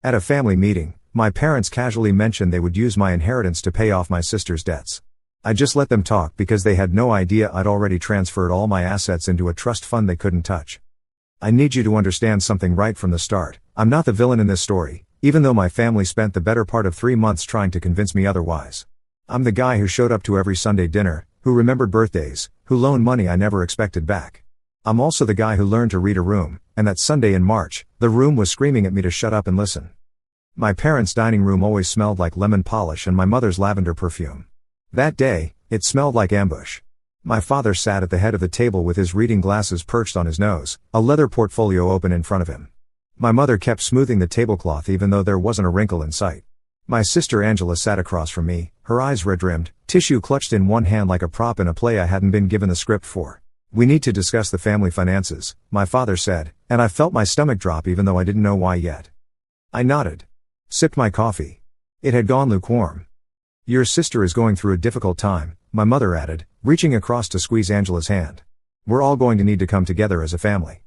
At a family meeting, my parents casually mentioned they would use my inheritance to pay off my sister's debts. I just let them talk because they had no idea I'd already transferred all my assets into a trust fund they couldn't touch. I need you to understand something right from the start. I'm not the villain in this story, even though my family spent the better part of 3 months trying to convince me otherwise. I'm the guy who showed up to every Sunday dinner, who remembered birthdays, who loaned money I never expected back. I'm also the guy who learned to read a room, and that Sunday in March, the room was screaming at me to shut up and listen. My parents' dining room always smelled like lemon polish and my mother's lavender perfume. That day, it smelled like ambush. My father sat at the head of the table with his reading glasses perched on his nose, a leather portfolio open in front of him. My mother kept smoothing the tablecloth even though there wasn't a wrinkle in sight. My sister Angela sat across from me, her eyes red-rimmed, tissue clutched in one hand like a prop in a play I hadn't been given the script for. "We need to discuss the family finances," my father said, and I felt my stomach drop even though I didn't know why yet. I nodded. Sipped my coffee. It had gone lukewarm. "Your sister is going through a difficult time," my mother added, reaching across to squeeze Angela's hand. "We're all going to need to come together as a family."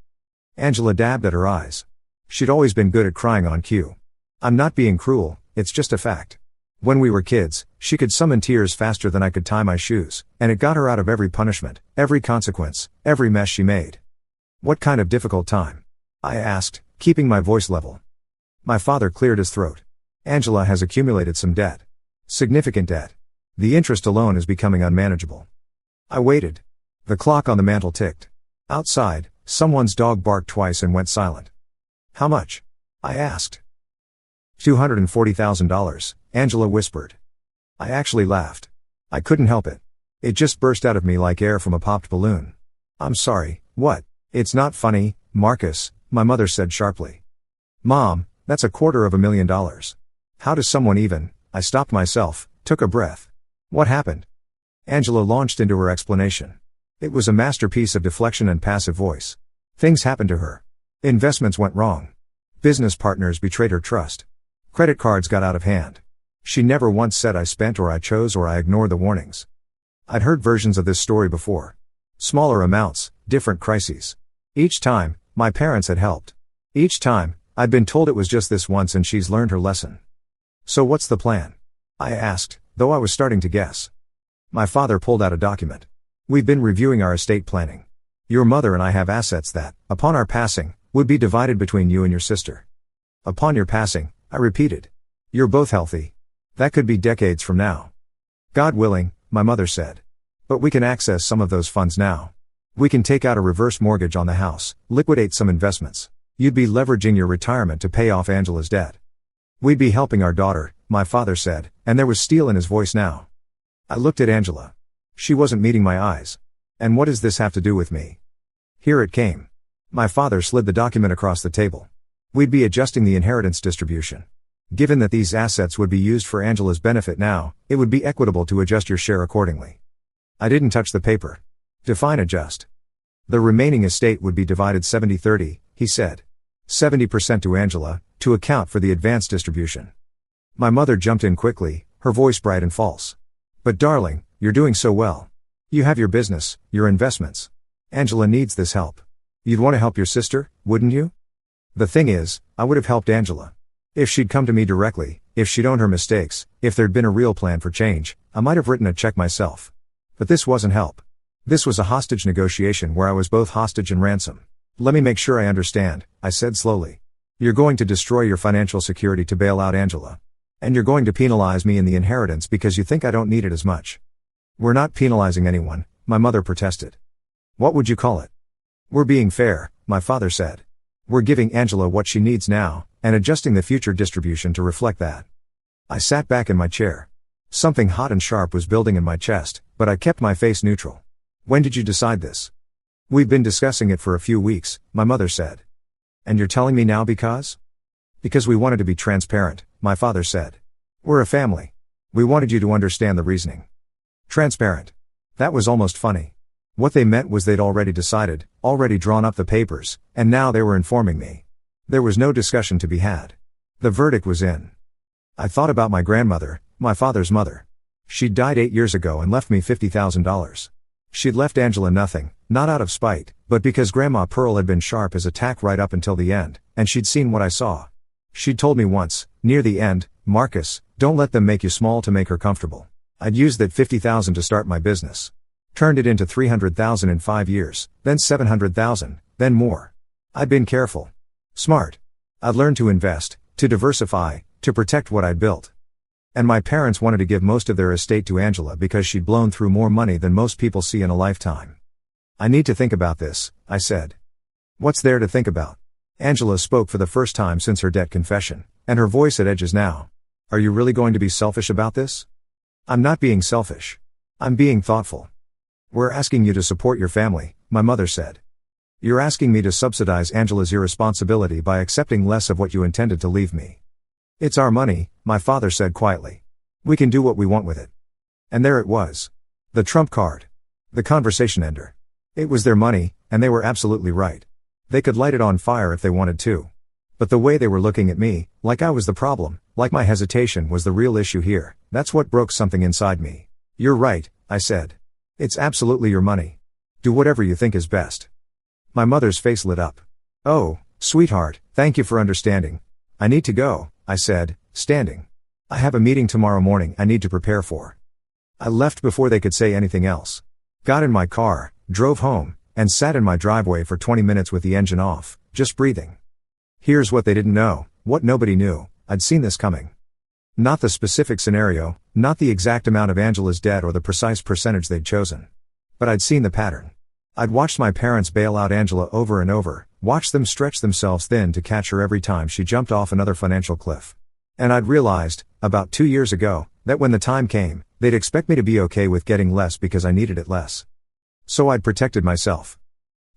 Angela dabbed at her eyes. She'd always been good at crying on cue. "I'm not being cruel, it's just a fact. When we were kids, she could summon tears faster than I could tie my shoes, and it got her out of every punishment, every consequence, every mess she made." "What kind of difficult time?" I asked, keeping my voice level. My father cleared his throat. "Angela has accumulated some debt. Significant debt. The interest alone is becoming unmanageable." I waited. The clock on the mantel ticked. Outside, someone's dog barked twice and went silent. "How much?" I asked. $240,000, Angela whispered. I actually laughed. I couldn't help it. It just burst out of me like air from a popped balloon. "I'm sorry, what?" "It's not funny, Marcus," my mother said sharply. "Mom, that's $250,000. How does someone even—" I stopped myself, took a breath. "What happened?" Angela launched into her explanation. It was a masterpiece of deflection and passive voice. Things happened to her. Investments went wrong. Business partners betrayed her trust. Credit cards got out of hand. She never once said I spent or I chose or I ignored the warnings. I'd heard versions of this story before. Smaller amounts, different crises. Each time, my parents had helped. Each time, I'd been told it was just this once and she's learned her lesson. "So what's the plan?" I asked, though I was starting to guess. My father pulled out a document. "We've been reviewing our estate planning. Your mother and I have assets that, upon our passing, would be divided between you and your sister." "Upon your passing," I repeated. "You're both healthy. That could be decades from now." "God willing," my mother said. "But we can access some of those funds now. We can take out a reverse mortgage on the house, liquidate some investments. You'd be leveraging your retirement to pay off Angela's debt. We'd be helping our daughter," my father said, and there was steel in his voice now. I looked at Angela. She wasn't meeting my eyes. "And what does this have to do with me?" Here it came. My father slid the document across the table. "We'd be adjusting the inheritance distribution. Given that these assets would be used for Angela's benefit now, it would be equitable to adjust your share accordingly." I didn't touch the paper. "Define adjust." "The remaining estate would be divided 70-30, he said. 70% to Angela, to account for the advance distribution." My mother jumped in quickly, her voice bright and false. "But darling, you're doing so well. You have your business, your investments. Angela needs this help. You'd want to help your sister, wouldn't you?" The thing is, I would have helped Angela. If she'd come to me directly, if she'd owned her mistakes, if there'd been a real plan for change, I might have written a check myself. But this wasn't help. This was a hostage negotiation where I was both hostage and ransom. "Let me make sure I understand," I said slowly. "You're going to destroy your financial security to bail out Angela. And you're going to penalize me in the inheritance because you think I don't need it as much." "We're not penalizing anyone," my mother protested. "What would you call it?" "We're being fair," my father said. "We're giving Angela what she needs now, and adjusting the future distribution to reflect that." I sat back in my chair. Something hot and sharp was building in my chest, but I kept my face neutral. "When did you decide this?" "We've been discussing it for a few weeks," my mother said. "And you're telling me now because?" "Because we wanted to be transparent," my father said. "We're a family. We wanted you to understand the reasoning." Transparent. That was almost funny. What they meant was they'd already decided, already drawn up the papers, and now they were informing me. There was no discussion to be had. The verdict was in. I thought about my grandmother, my father's mother. She'd died 8 years ago and left me $50,000. She'd left Angela nothing, not out of spite, but because Grandma Pearl had been sharp as a tack right up until the end, and she'd seen what I saw. She'd told me once, near the end, Marcus, don't let them make you small to make her comfortable. I'd used that $50,000 to start my business. Turned it into $300,000 in 5 years, then $700,000, then more. I'd been careful. Smart. I'd learned to invest, to diversify, to protect what I'd built. And my parents wanted to give most of their estate to Angela because she'd blown through more money than most people see in a lifetime. I need to think about this, I said. What's there to think about? Angela spoke for the first time since her debt confession, and her voice at edges now. Are you really going to be selfish about this? I'm not being selfish. I'm being thoughtful. We're asking you to support your family, my mother said. You're asking me to subsidize Angela's irresponsibility by accepting less of what you intended to leave me. It's our money, my father said quietly. We can do what we want with it. And there it was. The trump card. The conversation ender. It was their money, and they were absolutely right. They could light it on fire if they wanted to. But the way they were looking at me, like I was the problem, like my hesitation was the real issue here, that's what broke something inside me. You're right, I said. It's absolutely your money. Do whatever you think is best. My mother's face lit up. Oh, sweetheart, thank you for understanding. I need to go, I said, standing. I have a meeting tomorrow morning I need to prepare for. I left before they could say anything else. Got in my car, drove home, and sat in my driveway for 20 minutes with the engine off, just breathing. Here's what they didn't know, what nobody knew. I'd seen this coming. Not the specific scenario, not the exact amount of Angela's debt or the precise percentage they'd chosen. But I'd seen the pattern. I'd watched my parents bail out Angela over and over, watched them stretch themselves thin to catch her every time she jumped off another financial cliff. And I'd realized, about 2 years ago, that when the time came, they'd expect me to be okay with getting less because I needed it less. So I'd protected myself.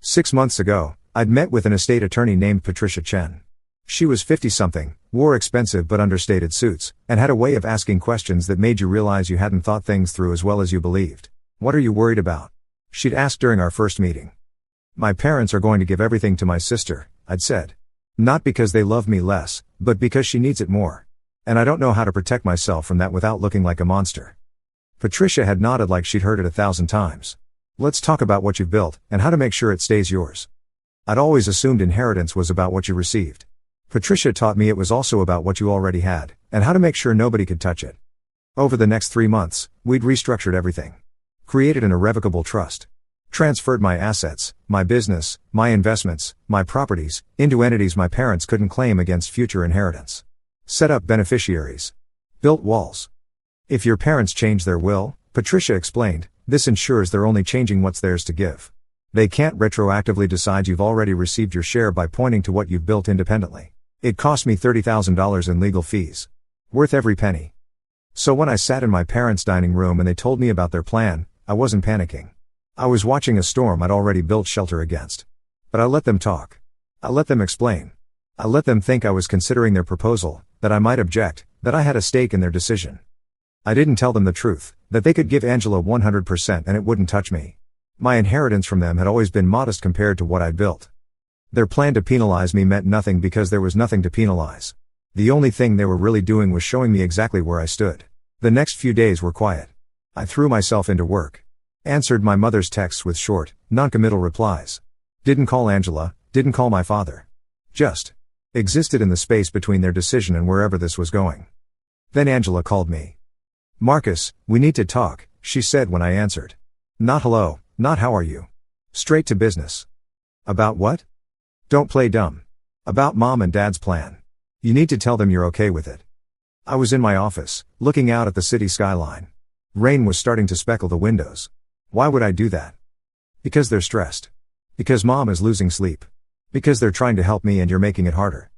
6 months ago, I'd met with an estate attorney named Patricia Chen. She was 50-something, wore expensive but understated suits, and had a way of asking questions that made you realize you hadn't thought things through as well as you believed. What are you worried about? She'd asked during our first meeting. My parents are going to give everything to my sister, I'd said. Not because they love me less, but because she needs it more. And I don't know how to protect myself from that without looking like a monster. Patricia had nodded like she'd heard it 1,000 times. Let's talk about what you've built, and how to make sure it stays yours. I'd always assumed inheritance was about what you received. Patricia taught me it was also about what you already had, and how to make sure nobody could touch it. Over the next 3 months, we'd restructured everything. Created an irrevocable trust. Transferred my assets, my business, my investments, my properties, into entities my parents couldn't claim against future inheritance. Set up beneficiaries. Built walls. If your parents change their will, Patricia explained, this ensures they're only changing what's theirs to give. They can't retroactively decide you've already received your share by pointing to what you've built independently. It cost me $30,000 in legal fees. Worth every penny. So when I sat in my parents' dining room and they told me about their plan, I wasn't panicking. I was watching a storm I'd already built shelter against. But I let them talk. I let them explain. I let them think I was considering their proposal, that I might object, that I had a stake in their decision. I didn't tell them the truth, that they could give Angela 100% and it wouldn't touch me. My inheritance from them had always been modest compared to what I'd built. Their plan to penalize me meant nothing because there was nothing to penalize. The only thing they were really doing was showing me exactly where I stood. The next few days were quiet. I threw myself into work. Answered my mother's texts with short, non-committal replies. Didn't call Angela, didn't call my father. Just existed in the space between their decision and wherever this was going. Then Angela called me. Marcus, we need to talk, she said when I answered. Not hello, not how are you. Straight to business. About what? Don't play dumb. About Mom and Dad's plan. You need to tell them you're okay with it. I was in my office, looking out at the city skyline. Rain was starting to speckle the windows. Why would I do that? Because they're stressed. Because Mom is losing sleep. Because they're trying to help me and you're making it harder.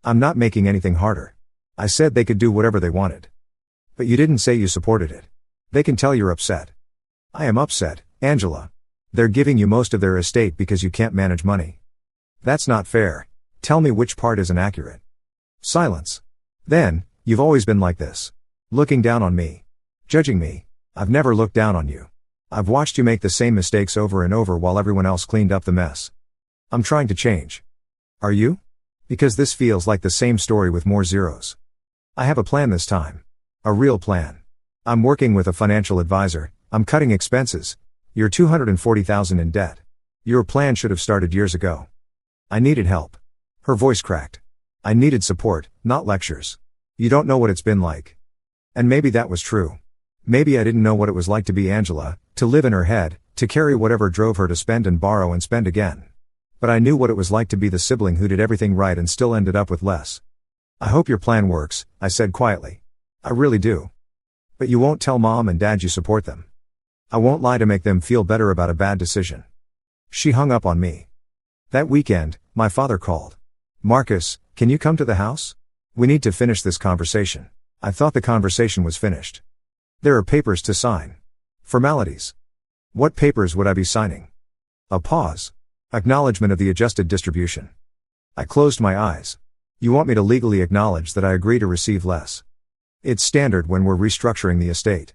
I'm not making anything harder. I said they could do whatever they wanted. But you didn't say you supported it. They can tell you're upset. I am upset, Angela. They're giving you most of their estate because you can't manage money. That's not fair. Tell me which part isn't accurate. Silence. Then, you've always been like this. Looking down on me. Judging me. I've never looked down on you. I've watched you make the same mistakes over and over while everyone else cleaned up the mess. I'm trying to change. Are you? Because this feels like the same story with more zeros. I have a plan this time. A real plan. I'm working with a financial advisor, I'm cutting expenses. You're $240,000 in debt. Your plan should have started years ago. I needed help. Her voice cracked. I needed support, not lectures. You don't know what it's been like. And maybe that was true. Maybe I didn't know what it was like to be Angela, to live in her head, to carry whatever drove her to spend and borrow and spend again. But I knew what it was like to be the sibling who did everything right and still ended up with less. I hope your plan works, I said quietly. I really do. But you won't tell mom and dad you support them. I won't lie to make them feel better about a bad decision. She hung up on me. That weekend, my father called. Marcus, can you come to the house? We need to finish this conversation. I thought the conversation was finished. There are papers to sign. Formalities. What papers would I be signing? A pause. Acknowledgement of the adjusted distribution. I closed my eyes. You want me to legally acknowledge that I agree to receive less. It's standard when we're restructuring the estate.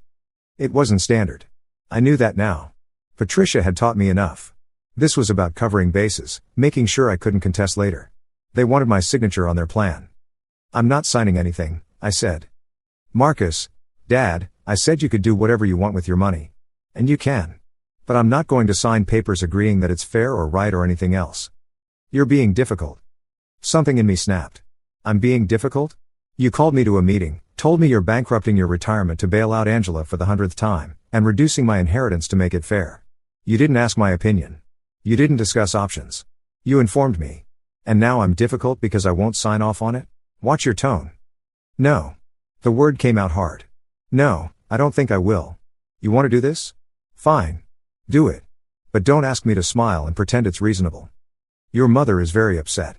It wasn't standard. I knew that now. Patricia had taught me enough. This was about covering bases, making sure I couldn't contest later. They wanted my signature on their plan. I'm not signing anything, I said. Marcus, Dad, I said you could do whatever you want with your money. And you can. But I'm not going to sign papers agreeing that it's fair or right or anything else. You're being difficult. Something in me snapped. I'm being difficult? You called me to a meeting, told me you're bankrupting your retirement to bail out Angela for the 100th time, and reducing my inheritance to make it fair. You didn't ask my opinion. You didn't discuss options. You informed me. And now I'm difficult because I won't sign off on it? Watch your tone. No. The word came out hard. No, I don't think I will. You want to do this? Fine. Do it. But don't ask me to smile and pretend it's reasonable. Your mother is very upset.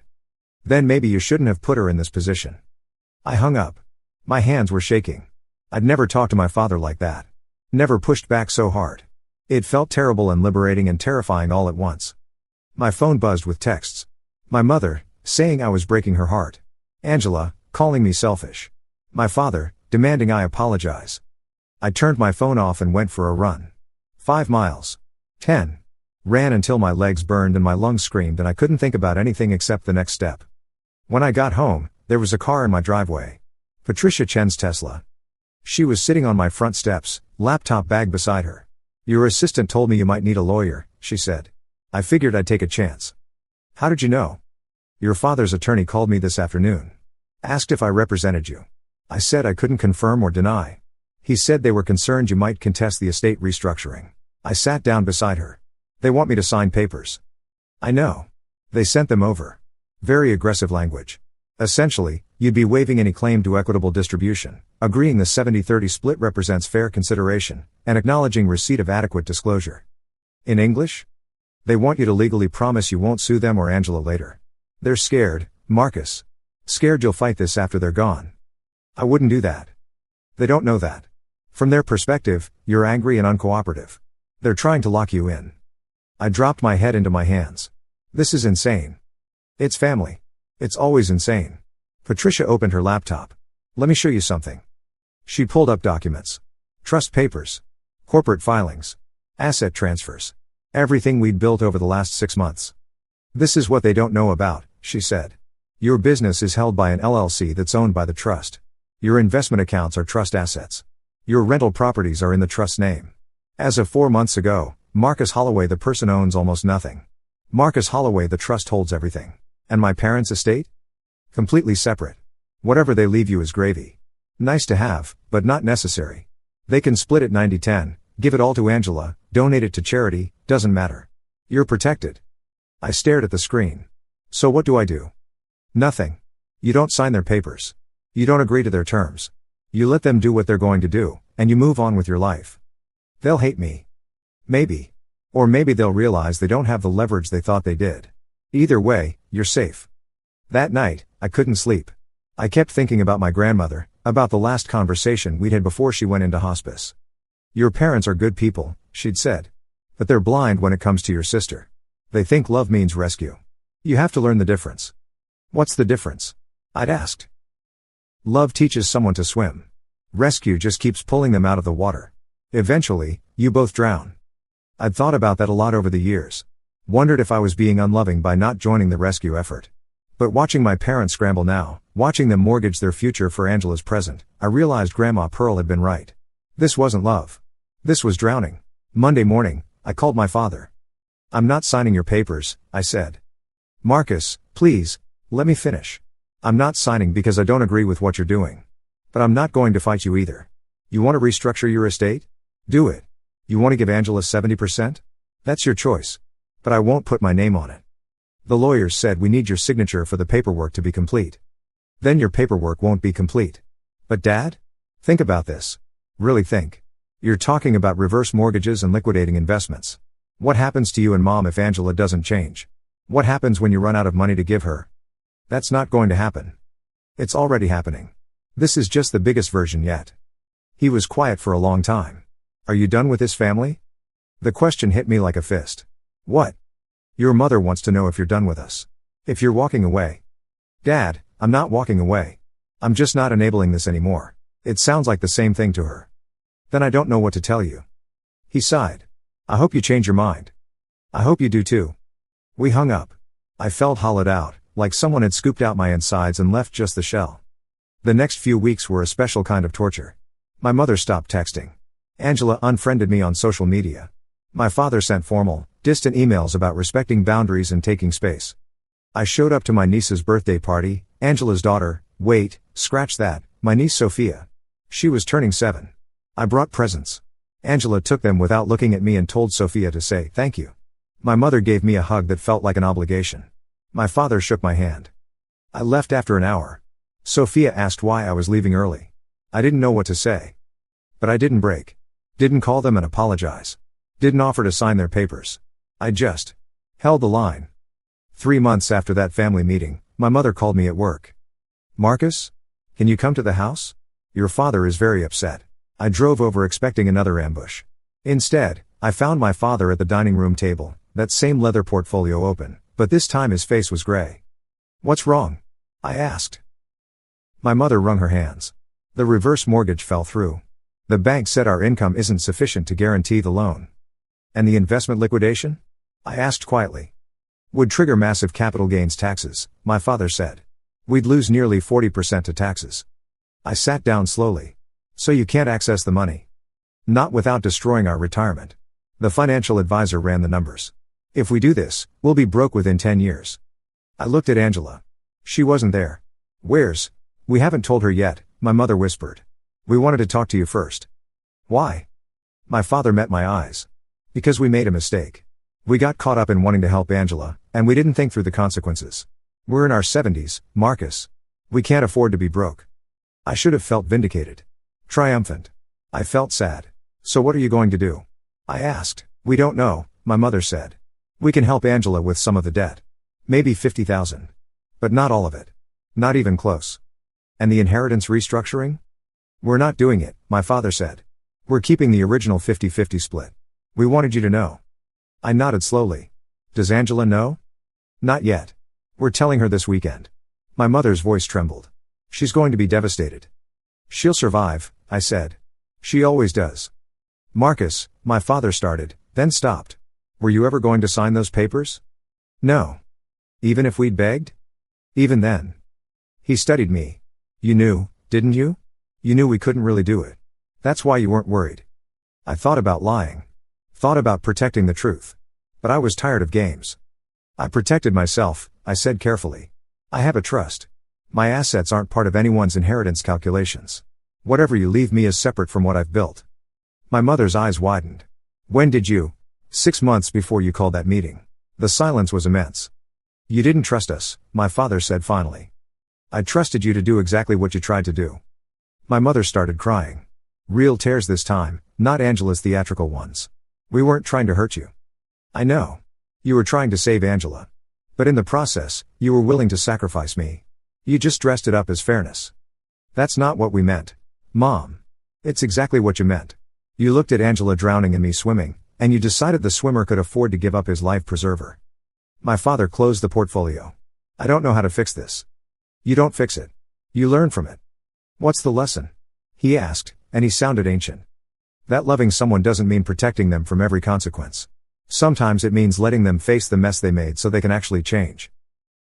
Then maybe you shouldn't have put her in this position. I hung up. My hands were shaking. I'd never talked to my father like that. Never pushed back so hard. It felt terrible and liberating and terrifying all at once. My phone buzzed with texts. My mother, saying I was breaking her heart. Angela, calling me selfish. My father, demanding I apologize. I turned my phone off and went for a run. 5 miles. 10. Ran until my legs burned and my lungs screamed and I couldn't think about anything except the next step. When I got home, there was a car in my driveway. Patricia Chen's Tesla. She was sitting on my front steps, laptop bag beside her. Your assistant told me you might need a lawyer, she said. I figured I'd take a chance. How did you know? Your father's attorney called me this afternoon. Asked if I represented you. I said I couldn't confirm or deny. He said they were concerned you might contest the estate restructuring. I sat down beside her. They want me to sign papers. I know. They sent them over. Very aggressive language. Essentially, you'd be waiving any claim to equitable distribution, agreeing the 70-30 split represents fair consideration, and acknowledging receipt of adequate disclosure. In English? They want you to legally promise you won't sue them or Angela later. They're scared, Marcus. Scared you'll fight this after they're gone. I wouldn't do that. They don't know that. From their perspective, you're angry and uncooperative. They're trying to lock you in. I dropped my head into my hands. This is insane. It's family. It's always insane. Patricia opened her laptop. Let me show you something. She pulled up documents. Trust papers. Corporate filings. Asset transfers. Everything we'd built over the last 6 months. This is what they don't know about, she said. Your business is held by an LLC that's owned by the trust. Your investment accounts are trust assets. Your rental properties are in the trust's name. As of 4 months ago, Marcus Holloway the person owns almost nothing. Marcus Holloway the trust holds everything. And my parents' estate? Completely separate. Whatever they leave you is gravy. Nice to have, but not necessary. They can split it 90-10, give it all to Angela, donate it to charity, doesn't matter. You're protected. I stared at the screen. So what do I do? Nothing. You don't sign their papers. You don't agree to their terms. You let them do what they're going to do, and you move on with your life. They'll hate me. Maybe. Or maybe they'll realize they don't have the leverage they thought they did. Either way, you're safe. That night, I couldn't sleep. I kept thinking about my grandmother, about the last conversation we'd had before she went into hospice. Your parents are good people, she'd said. But they're blind when it comes to your sister. They think love means rescue. You have to learn the difference. What's the difference? I'd asked. Love teaches someone to swim. Rescue just keeps pulling them out of the water. Eventually, you both drown. I'd thought about that a lot over the years. Wondered if I was being unloving by not joining the rescue effort. But watching my parents scramble now, watching them mortgage their future for Angela's present, I realized Grandma Pearl had been right. This wasn't love. This was drowning. Monday morning, I called my father. I'm not signing your papers, I said. Marcus, please, let me finish. I'm not signing because I don't agree with what you're doing. But I'm not going to fight you either. You want to restructure your estate? Do it. You want to give Angela 70%? That's your choice. But I won't put my name on it. The lawyers said we need your signature for the paperwork to be complete. Then your paperwork won't be complete. But Dad? Think about this. Really think. You're talking about reverse mortgages and liquidating investments. What happens to you and Mom if Angela doesn't change? What happens when you run out of money to give her? That's not going to happen. It's already happening. This is just the biggest version yet. He was quiet for a long time. Are you done with this family? The question hit me like a fist. What? Your mother wants to know if you're done with us. If you're walking away. Dad, I'm not walking away. I'm just not enabling this anymore. It sounds like the same thing to her. Then I don't know what to tell you. He sighed. I hope you change your mind. I hope you do too. We hung up. I felt hollowed out, like someone had scooped out my insides and left just the shell. The next few weeks were a special kind of torture. My mother stopped texting. Angela unfriended me on social media. My father sent formal, distant emails about respecting boundaries and taking space. I showed up to my niece's birthday party, Angela's daughter, wait, scratch that, my niece Sophia. She was turning 7. I brought presents. Angela took them without looking at me and told Sophia to say thank you. My mother gave me a hug that felt like an obligation. My father shook my hand. I left after an hour. Sophia asked why I was leaving early. I didn't know what to say. But I didn't break. Didn't call them and apologize. Didn't offer to sign their papers. I just held the line. 3 months after that family meeting, my mother called me at work. Marcus? Can you come to the house? Your father is very upset. I drove over expecting another ambush. Instead, I found my father at the dining room table, that same leather portfolio open, but this time his face was gray. What's wrong? I asked. My mother wrung her hands. The reverse mortgage fell through. The bank said our income isn't sufficient to guarantee the loan. And the investment liquidation? I asked quietly. Would trigger massive capital gains taxes, my father said. We'd lose nearly 40% to taxes. I sat down slowly. So you can't access the money. Not without destroying our retirement. The financial advisor ran the numbers. If we do this, we'll be broke within 10 years. I looked at Angela. She wasn't there. Where's? We haven't told her yet, my mother whispered. We wanted to talk to you first. Why? My father met my eyes. Because we made a mistake. We got caught up in wanting to help Angela, and we didn't think through the consequences. We're in our 70s, Marcus. We can't afford to be broke. I should have felt vindicated. Triumphant. I felt sad. So what are you going to do? I asked. We don't know, my mother said. We can help Angela with some of the debt. Maybe 50,000. But not all of it. Not even close. And the inheritance restructuring? We're not doing it, my father said. We're keeping the original 50-50 split. We wanted you to know. I nodded slowly. Does Angela know? Not yet. We're telling her this weekend. My mother's voice trembled. She's going to be devastated. She'll survive, I said. She always does. Marcus, my father started, then stopped. Were you ever going to sign those papers? No. Even if we'd begged? Even then. He studied me. You knew, didn't you? You knew we couldn't really do it. That's why you weren't worried. I thought about lying. Thought about protecting the truth. But I was tired of games. I protected myself, I said carefully. I have a trust. My assets aren't part of anyone's inheritance calculations. Whatever you leave me is separate from what I've built. My mother's eyes widened. When did you? 6 months before you called that meeting. The silence was immense. You didn't trust us, my father said finally. I trusted you to do exactly what you tried to do. My mother started crying. Real tears this time, not Angela's theatrical ones. We weren't trying to hurt you. I know. You were trying to save Angela. But in the process, you were willing to sacrifice me. You just dressed it up as fairness. That's not what we meant. Mom. It's exactly what you meant. You looked at Angela drowning and me swimming, and you decided the swimmer could afford to give up his life preserver. My father closed the portfolio. I don't know how to fix this. You don't fix it. You learn from it. What's the lesson? He asked, and he sounded ancient. That loving someone doesn't mean protecting them from every consequence. Sometimes it means letting them face the mess they made so they can actually change.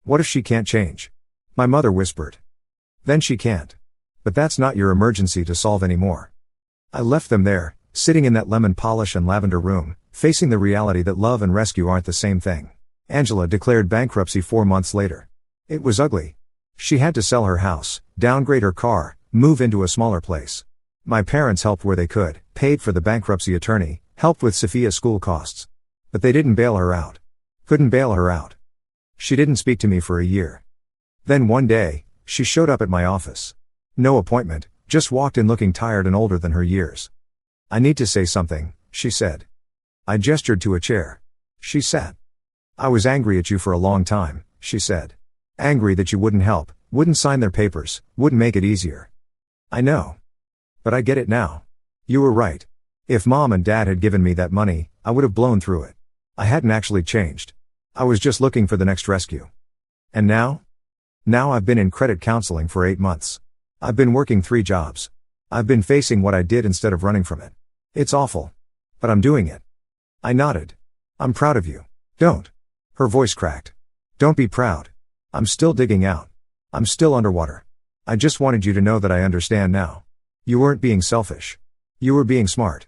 What if she can't change? My mother whispered. Then she can't. But that's not your emergency to solve anymore. I left them there, sitting in that lemon polish and lavender room, facing the reality that love and rescue aren't the same thing. Angela declared bankruptcy 4 months later. It was ugly. She had to sell her house, downgrade her car, move into a smaller place. My parents helped where they could, paid for the bankruptcy attorney, helped with Sophia's school costs. But they didn't bail her out. Couldn't bail her out. She didn't speak to me for a year. Then one day, she showed up at my office. No appointment, just walked in looking tired and older than her years. "I need to say something," she said. I gestured to a chair. She sat. "I was angry at you for a long time," she said. "Angry that you wouldn't help, wouldn't sign their papers, wouldn't make it easier. I know. But I get it now. You were right. If Mom and Dad had given me that money, I would have blown through it. I hadn't actually changed. I was just looking for the next rescue. And now? Now I've been in credit counseling for 8 months. I've been working 3 jobs. I've been facing what I did instead of running from it. It's awful. But I'm doing it." I nodded. "I'm proud of you. Don't." Her voice cracked. "Don't be proud. I'm still digging out. I'm still underwater. I just wanted you to know that I understand now. You weren't being selfish. You were being smart.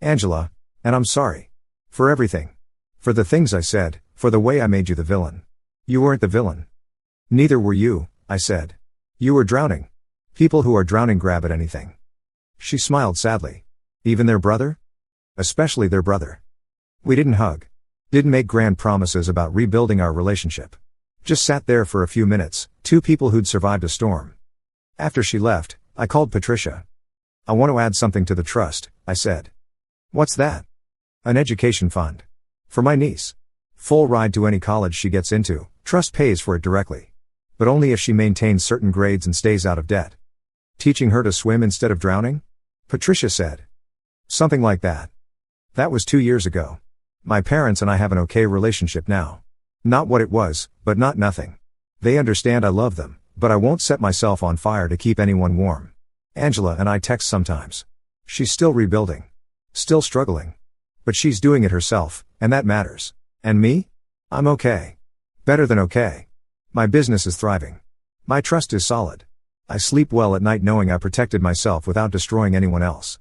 Angela, and I'm sorry. For everything. For the things I said, for the way I made you the villain. You weren't the villain. Neither were you," I said. "You were drowning. People who are drowning grab at anything." She smiled sadly. "Even their brother?" "Especially their brother." We didn't hug. Didn't make grand promises about rebuilding our relationship. Just sat there for a few minutes, 2 people who'd survived a storm. After she left, I called Patricia. "I want to add something to the trust," I said. "What's that?" "An education fund. For my niece. Full ride to any college she gets into, trust pays for it directly. But only if she maintains certain grades and stays out of debt." "Teaching her to swim instead of drowning?" Patricia said. "Something like that. That was 2 years ago. My parents and I have an okay relationship now. Not what it was, but not nothing. They understand I love them, but I won't set myself on fire to keep anyone warm. Angela and I text sometimes. She's still rebuilding. Still struggling. But she's doing it herself, and that matters. And me? I'm okay. Better than okay. My business is thriving. My trust is solid. I sleep well at night knowing I protected myself without destroying anyone else."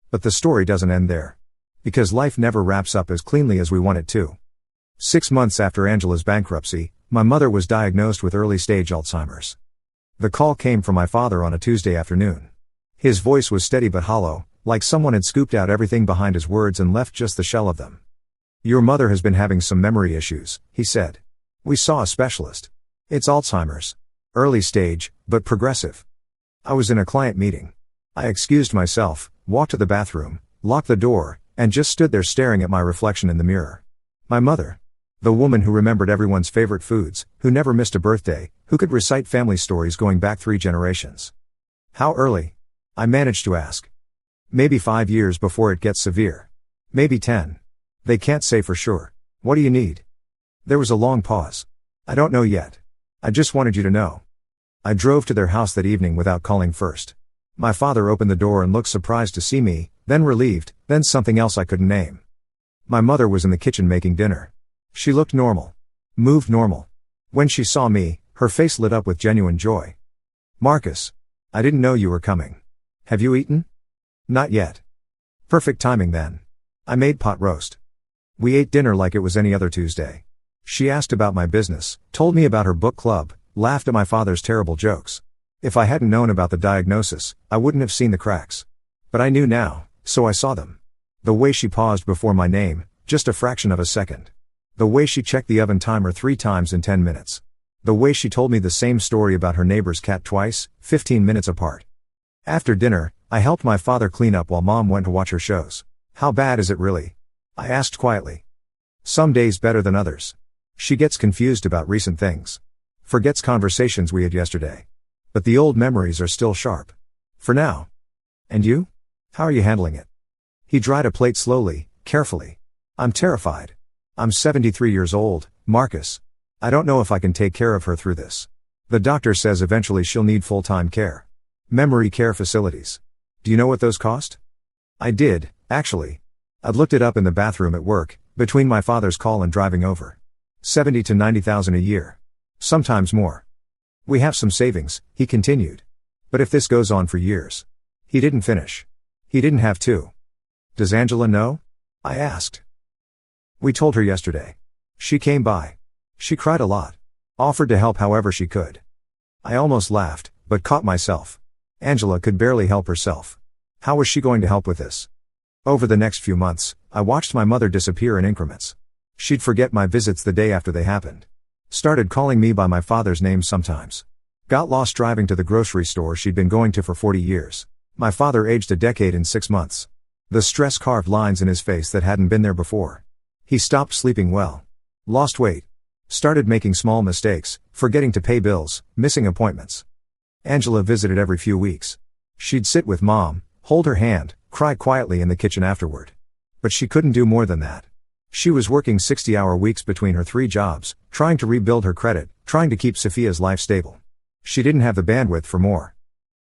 But the story doesn't end there. Because life never wraps up as cleanly as we want it to. 6 months after Angela's bankruptcy, my mother was diagnosed with early-stage Alzheimer's. The call came from my father on a Tuesday afternoon. His voice was steady but hollow, like someone had scooped out everything behind his words and left just the shell of them. "Your mother has been having some memory issues," he said. "We saw a specialist. It's Alzheimer's. Early stage, but progressive." I was in a client meeting. I excused myself, walked to the bathroom, locked the door, and just stood there staring at my reflection in the mirror. My mother. The woman who remembered everyone's favorite foods, who never missed a birthday, who could recite family stories going back 3 generations. "How early?" I managed to ask. "Maybe 5 years before it gets severe. Maybe 10. They can't say for sure. What do you need?" There was a long pause. "I don't know yet. I just wanted you to know." I drove to their house that evening without calling first. My father opened the door and looked surprised to see me, then relieved, then something else I couldn't name. My mother was in the kitchen making dinner. She looked normal. Moved normal. When she saw me, her face lit up with genuine joy. "Marcus. I didn't know you were coming. Have you eaten?" "Not yet." "Perfect timing then. I made pot roast." We ate dinner like it was any other Tuesday. She asked about my business, told me about her book club, laughed at my father's terrible jokes. If I hadn't known about the diagnosis, I wouldn't have seen the cracks. But I knew now, so I saw them. The way she paused before my name, just a fraction of a second. The way she checked the oven timer 3 times in 10 minutes. The way she told me the same story about her neighbor's cat twice, 15 minutes apart. After dinner, I helped my father clean up while Mom went to watch her shows. "How bad is it really?" I asked quietly. "Some days better than others." She gets confused about recent things. Forgets conversations we had yesterday. But the old memories are still sharp. For now. "And you? How are you handling it?" He dried a plate slowly, carefully. "I'm terrified. I'm 73 years old, Marcus. I don't know if I can take care of her through this. The doctor says eventually she'll need full-time care. Memory care facilities. Do you know what those cost?" I did, actually. I'd looked it up in the bathroom at work, between my father's call and driving over. 70 to 90,000 a year. Sometimes more. "We have some savings," he continued. "But if this goes on for years." He didn't finish. He didn't have to. "Does Angela know?" I asked. "We told her yesterday. She came by. She cried a lot. Offered to help however she could." I almost laughed, but caught myself. Angela could barely help herself. How was she going to help with this? Over the next few months, I watched my mother disappear in increments. She'd forget my visits the day after they happened. Started calling me by my father's name sometimes. Got lost driving to the grocery store she'd been going to for 40 years. My father aged a decade in 6 months. The stress carved lines in his face that hadn't been there before. He stopped sleeping well. Lost weight. Started making small mistakes, forgetting to pay bills, missing appointments. Angela visited every few weeks. She'd sit with Mom, hold her hand, cry quietly in the kitchen afterward. But she couldn't do more than that. She was working 60-hour weeks between her 3 jobs, trying to rebuild her credit, trying to keep Sophia's life stable. She didn't have the bandwidth for more.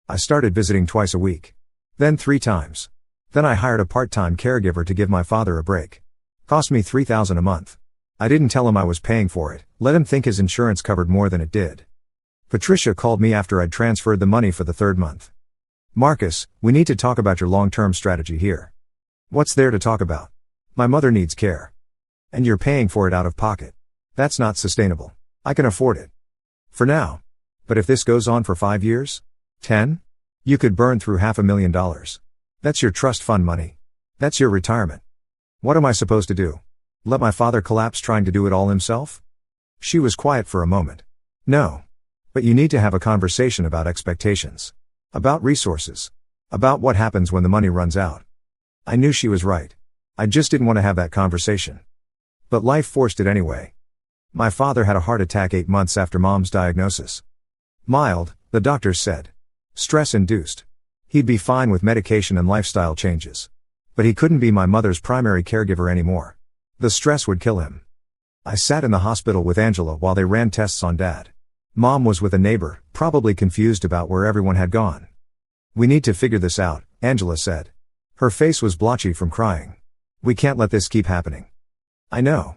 I started visiting twice a week. Then 3 times. Then I hired a part-time caregiver to give my father a break. Cost me $3,000 a month. I didn't tell him I was paying for it, let him think his insurance covered more than it did. Patricia called me after I'd transferred the money for the 3rd month. Marcus, we need to talk about your long-term strategy here. What's there to talk about? My mother needs care. And you're paying for it out of pocket. That's not sustainable. I can afford it. For now. But if this goes on for 5 years? 10? You could burn through $500,000. That's your trust fund money. That's your retirement. What am I supposed to do? Let my father collapse trying to do it all himself? She was quiet for a moment. No. But you need to have a conversation about expectations. About resources. About what happens when the money runs out. I knew she was right. I just didn't want to have that conversation. But life forced it anyway. My father had a heart attack 8 months after Mom's diagnosis. Mild, the doctors said. Stress-induced. He'd be fine with medication and lifestyle changes. But he couldn't be my mother's primary caregiver anymore. The stress would kill him. I sat in the hospital with Angela while they ran tests on Dad. Mom was with a neighbor, probably confused about where everyone had gone. We need to figure this out, Angela said. Her face was blotchy from crying. We can't let this keep happening. I know.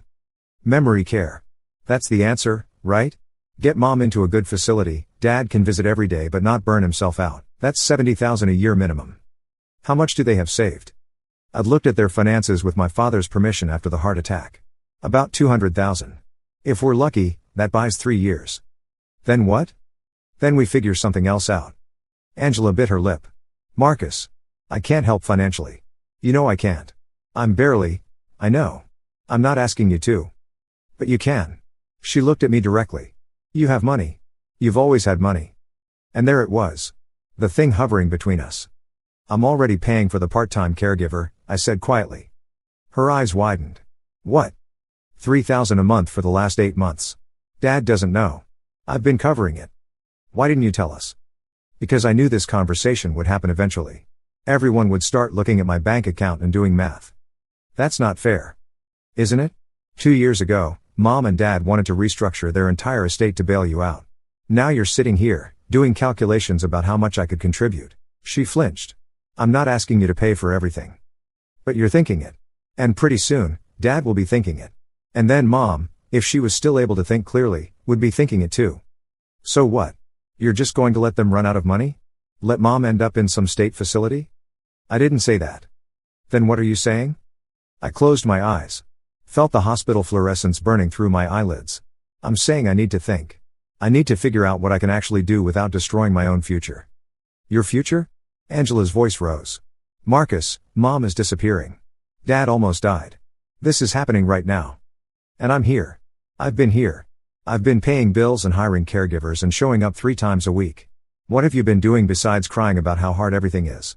Memory care. That's the answer, right? Get Mom into a good facility, Dad can visit every day but not burn himself out. That's $70,000 a year minimum. How much do they have saved? I'd looked at their finances with my father's permission after the heart attack. About $200,000. If we're lucky, that buys 3 years. Then what? Then we figure something else out. Angela bit her lip. Marcus. I can't help financially. You know I can't. I know. I'm not asking you to. But you can. She looked at me directly. You have money. You've always had money. And there it was. The thing hovering between us. I'm already paying for the part-time caregiver, I said quietly. Her eyes widened. What? $3,000 a month for the last 8 months. Dad doesn't know. I've been covering it. Why didn't you tell us? Because I knew this conversation would happen eventually. Everyone would start looking at my bank account and doing math. That's not fair. Isn't it? 2 years ago, Mom and Dad wanted to restructure their entire estate to bail you out. Now you're sitting here, doing calculations about how much I could contribute. She flinched. I'm not asking you to pay for everything. But you're thinking it. And pretty soon, Dad will be thinking it. And then Mom, if she was still able to think clearly, would be thinking it too. So what? You're just going to let them run out of money? Let Mom end up in some state facility? I didn't say that. Then what are you saying? I closed my eyes. Felt the hospital fluorescence burning through my eyelids. I'm saying I need to think. I need to figure out what I can actually do without destroying my own future. Your future? Angela's voice rose. Marcus, Mom is disappearing. Dad almost died. This is happening right now. And I'm here. I've been here. I've been paying bills and hiring caregivers and showing up 3 times a week. What have you been doing besides crying about how hard everything is?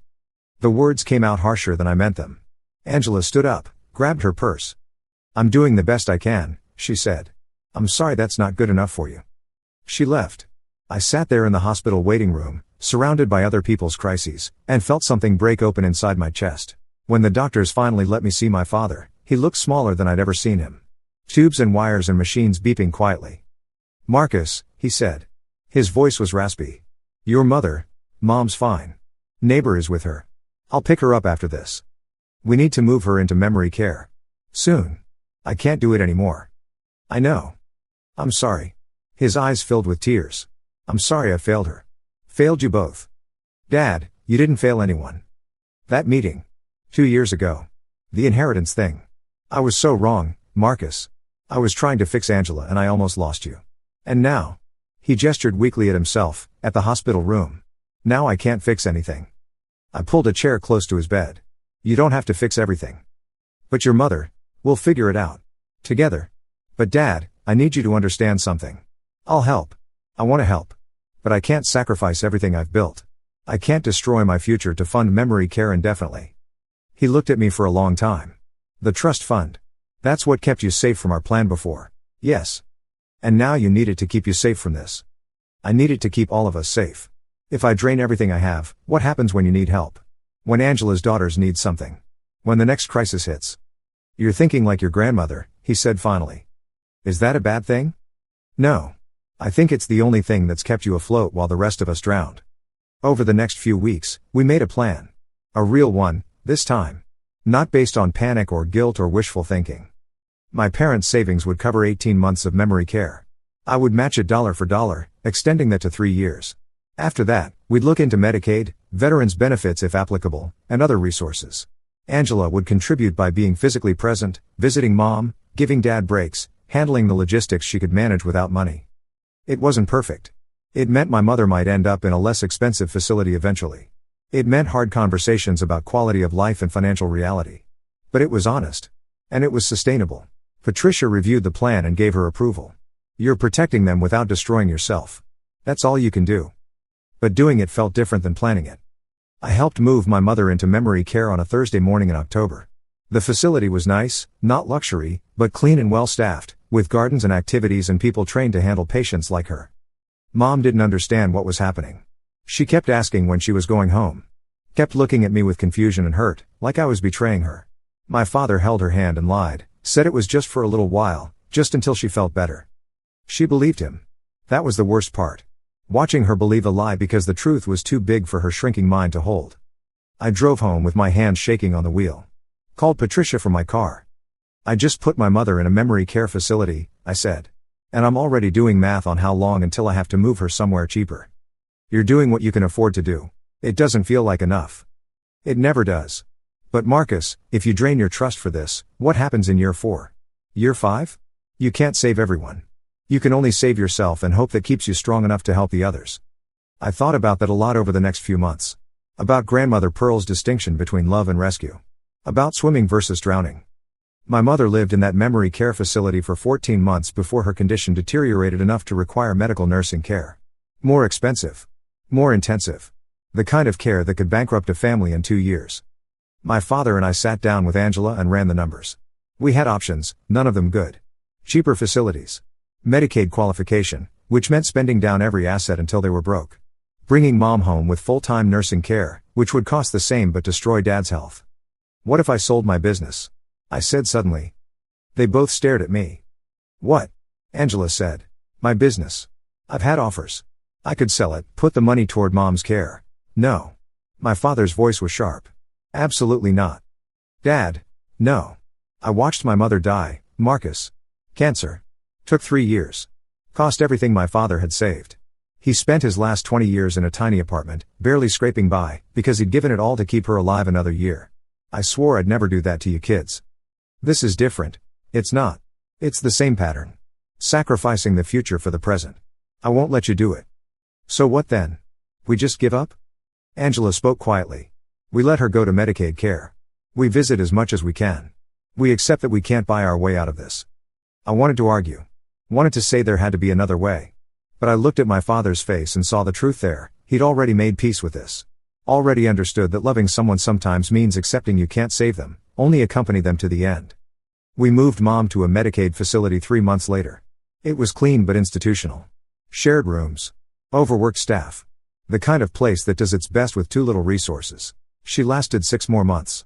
The words came out harsher than I meant them. Angela stood up, grabbed her purse. I'm doing the best I can, she said. I'm sorry that's not good enough for you. She left. I sat there in the hospital waiting room, surrounded by other people's crises, and felt something break open inside my chest. When the doctors finally let me see my father, he looked smaller than I'd ever seen him. Tubes and wires and machines beeping quietly. Marcus, he said. His voice was raspy. Your mother, Mom's fine. Neighbor is with her. I'll pick her up after this. We need to move her into memory care. Soon. I can't do it anymore. I know. I'm sorry. His eyes filled with tears. I'm sorry I failed her. Failed you both. Dad, you didn't fail anyone. That meeting. 2 years ago. The inheritance thing. I was so wrong, Marcus. I was trying to fix Angela and I almost lost you. And now. He gestured weakly at himself, at the hospital room. Now I can't fix anything. I pulled a chair close to his bed. You don't have to fix everything. But your mother, we'll figure it out. Together. But Dad, I need you to understand something. I'll help. I want to help. But I can't sacrifice everything I've built. I can't destroy my future to fund memory care indefinitely. He looked at me for a long time. The trust fund. That's what kept you safe from our plan before. Yes. And now you need it to keep you safe from this. I need it to keep all of us safe. If I drain everything I have, what happens when you need help? When Angela's daughters need something? When the next crisis hits? You're thinking like your grandmother, he said finally. Is that a bad thing? No. I think it's the only thing that's kept you afloat while the rest of us drowned. Over the next few weeks, we made a plan. A real one, this time. Not based on panic or guilt or wishful thinking. My parents' savings would cover 18 months of memory care. I would match it dollar for dollar, extending that to 3 years. After that, we'd look into Medicaid, veterans benefits if applicable, and other resources. Angela would contribute by being physically present, visiting Mom, giving Dad breaks, handling the logistics she could manage without money. It wasn't perfect. It meant my mother might end up in a less expensive facility eventually. It meant hard conversations about quality of life and financial reality. But it was honest. And it was sustainable. Patricia reviewed the plan and gave her approval. You're protecting them without destroying yourself. That's all you can do. But doing it felt different than planning it. I helped move my mother into memory care on a Thursday morning in October. The facility was nice, not luxury, but clean and well staffed, with gardens and activities and people trained to handle patients like her. Mom didn't understand what was happening. She kept asking when she was going home. Kept looking at me with confusion and hurt, like I was betraying her. My father held her hand and lied, said it was just for a little while, just until she felt better. She believed him. That was the worst part. Watching her believe a lie because the truth was too big for her shrinking mind to hold. I drove home with my hands shaking on the wheel. Called Patricia from my car. I just put my mother in a memory care facility, I said. And I'm already doing math on how long until I have to move her somewhere cheaper. You're doing what you can afford to do. It doesn't feel like enough. It never does. But Marcus, if you drain your trust for this, what happens in year 4? Year 5? You can't save everyone. You can only save yourself and hope that keeps you strong enough to help the others. I thought about that a lot over the next few months. About Grandmother Pearl's distinction between love and rescue. About swimming versus drowning. My mother lived in that memory care facility for 14 months before her condition deteriorated enough to require medical nursing care. More expensive. More intensive. The kind of care that could bankrupt a family in 2 years. My father and I sat down with Angela and ran the numbers. We had options, none of them good. Cheaper facilities. Medicaid qualification, which meant spending down every asset until they were broke. Bringing Mom home with full-time nursing care, which would cost the same but destroy Dad's health. What if I sold my business? I said suddenly. They both stared at me. What? Angela said. My business. I've had offers. I could sell it, put the money toward Mom's care. No. My father's voice was sharp. Absolutely not. Dad. No. I watched my mother die, Marcus. Cancer. Took 3 years. Cost everything my father had saved. He spent his last 20 years in a tiny apartment, barely scraping by, because he'd given it all to keep her alive another year. I swore I'd never do that to you kids. This is different. It's not. It's the same pattern. Sacrificing the future for the present. I won't let you do it. So what then? We just give up? Angela spoke quietly. We let her go to Medicaid care. We visit as much as we can. We accept that we can't buy our way out of this. I wanted to argue. Wanted to say there had to be another way. But I looked at my father's face and saw the truth there. He'd already made peace with this. Already understood that loving someone sometimes means accepting you can't save them, only accompany them to the end. We moved Mom to a Medicaid facility 3 months later. It was clean but institutional. Shared rooms. Overworked staff. The kind of place that does its best with too little resources. She lasted 6 more months.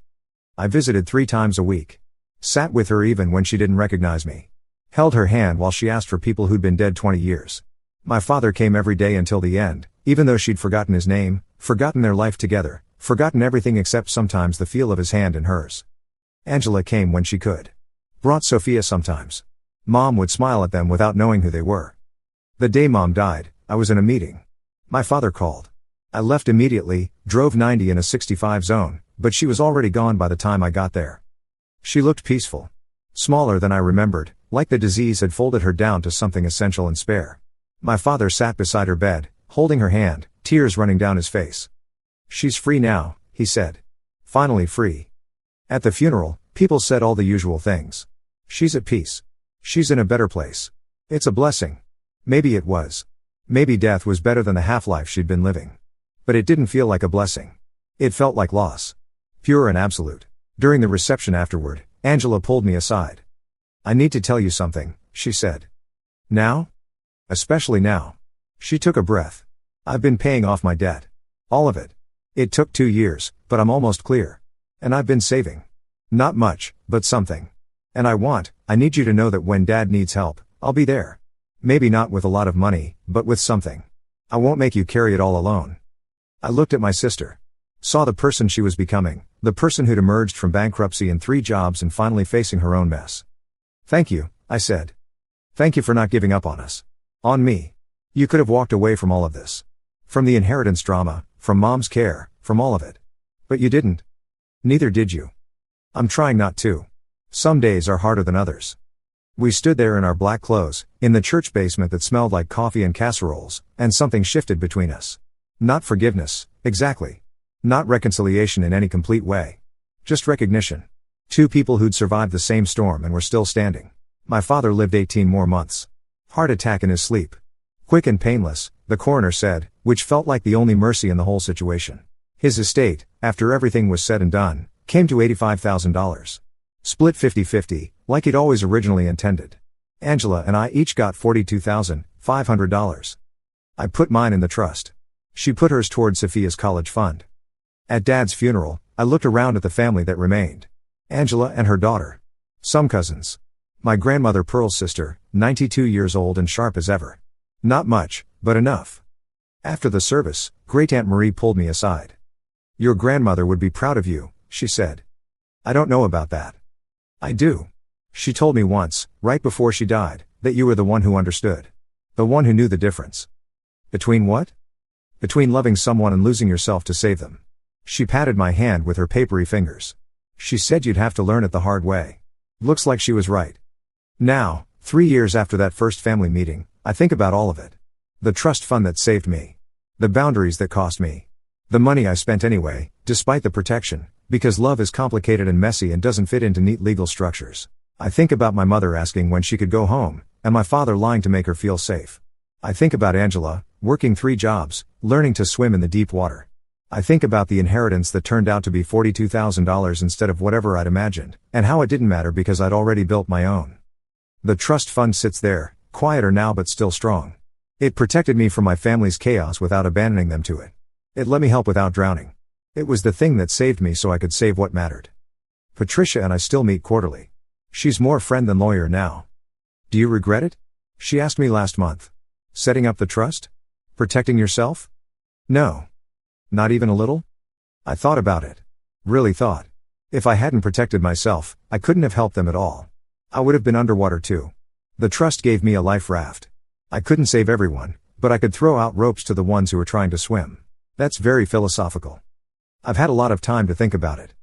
I visited 3 times a week. Sat with her even when she didn't recognize me. Held her hand while she asked for people who'd been dead 20 years. My father came every day until the end, even though she'd forgotten his name, forgotten their life together, forgotten everything except sometimes the feel of his hand in hers. Angela came when she could. Brought Sophia sometimes. Mom would smile at them without knowing who they were. The day Mom died, I was in a meeting. My father called. I left immediately, drove 90 in a 65 zone, but she was already gone by the time I got there. She looked peaceful. Smaller than I remembered, like the disease had folded her down to something essential and spare. My father sat beside her bed, holding her hand, tears running down his face. "She's free now," he said. "Finally free." At the funeral, people said all the usual things. "She's at peace. She's in a better place. It's a blessing." Maybe it was. Maybe death was better than the half-life she'd been living. But it didn't feel like a blessing. It felt like loss. Pure and absolute. During the reception afterward, Angela pulled me aside. "I need to tell you something," she said. "Now? Especially now." She took a breath. "I've been paying off my debt. All of it. It took 2 years, but I'm almost clear. And I've been saving. Not much, but something. And I need you to know that when Dad needs help, I'll be there. Maybe not with a lot of money, but with something. I won't make you carry it all alone." I looked at my sister. Saw the person she was becoming, the person who'd emerged from bankruptcy and 3 jobs and finally facing her own mess. "Thank you," I said. "Thank you for not giving up on us. On me. You could have walked away from all of this. From the inheritance drama, from Mom's care, from all of it. But you didn't. Neither did you. I'm trying not to. Some days are harder than others." We stood there in our black clothes, in the church basement that smelled like coffee and casseroles, and something shifted between us. Not forgiveness, exactly. Not reconciliation in any complete way. Just recognition. 2 people who'd survived the same storm and were still standing. My father lived 18 more months. Heart attack in his sleep. Quick and painless, the coroner said, which felt like the only mercy in the whole situation. His estate, after everything was said and done, came to $85,000. Split 50-50, like he'd always originally intended. Angela and I each got $42,500. I put mine in the trust. She put hers toward Sophia's college fund. At Dad's funeral, I looked around at the family that remained. Angela and her daughter. Some cousins. My grandmother Pearl's sister, 92 years old and sharp as ever. Not much, but enough. After the service, Great-Aunt Marie pulled me aside. "Your grandmother would be proud of you," she said. "I don't know about that." "I do. She told me once, right before she died, that you were the one who understood. The one who knew the difference." "Between what?" "Between loving someone and losing yourself to save them." She patted my hand with her papery fingers. "She said you'd have to learn it the hard way." Looks like she was right. Now, 3 years after that first family meeting, I think about all of it. The trust fund that saved me. The boundaries that cost me. The money I spent anyway, despite the protection, because love is complicated and messy and doesn't fit into neat legal structures. I think about my mother asking when she could go home, and my father lying to make her feel safe. I think about Angela, working 3 jobs, learning to swim in the deep water. I think about the inheritance that turned out to be $42,000 instead of whatever I'd imagined, and how it didn't matter because I'd already built my own. The trust fund sits there, quieter now but still strong. It protected me from my family's chaos without abandoning them to it. It let me help without drowning. It was the thing that saved me so I could save what mattered. Patricia and I still meet quarterly. She's more friend than lawyer now. "Do you regret it?" she asked me last month. "Setting up the trust? Protecting yourself?" "No. Not even a little?" I thought about it. Really thought. If I hadn't protected myself, I couldn't have helped them at all. I would have been underwater too. The trust gave me a life raft. I couldn't save everyone, but I could throw out ropes to the ones who were trying to swim. That's very philosophical. I've had a lot of time to think about it.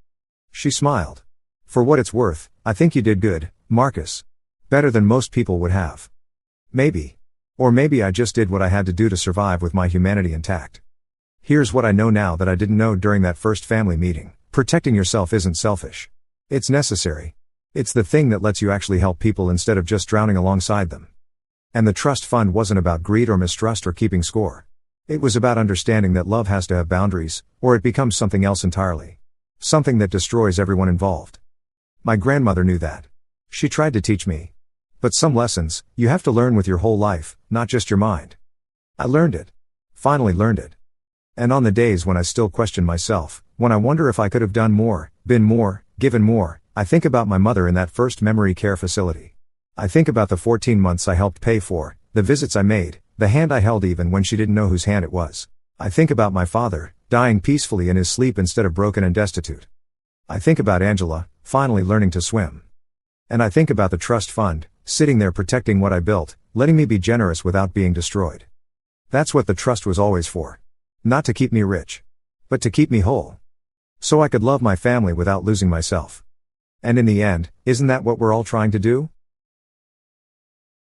She smiled. "For what it's worth, I think you did good, Marcus. Better than most people would have. Maybe. Or maybe I just did what I had to do to survive with my humanity intact. Here's what I know now that I didn't know during that first family meeting. Protecting yourself isn't selfish. It's necessary. It's the thing that lets you actually help people instead of just drowning alongside them. And the trust fund wasn't about greed or mistrust or keeping score. It was about understanding that love has to have boundaries, or it becomes something else entirely. Something that destroys everyone involved. My grandmother knew that. She tried to teach me. But some lessons, you have to learn with your whole life, not just your mind. I learned it. Finally learned it. And on the days when I still question myself, when I wonder if I could have done more, been more, given more, I think about my mother in that first memory care facility. I think about the 14 months I helped pay for, the visits I made, the hand I held even when she didn't know whose hand it was. I think about my father, dying peacefully in his sleep instead of broken and destitute. I think about Angela, finally learning to swim. And I think about the trust fund, sitting there protecting what I built, letting me be generous without being destroyed. That's what the trust was always for. Not to keep me rich. But to keep me whole. So I could love my family without losing myself. And in the end, isn't that what we're all trying to do?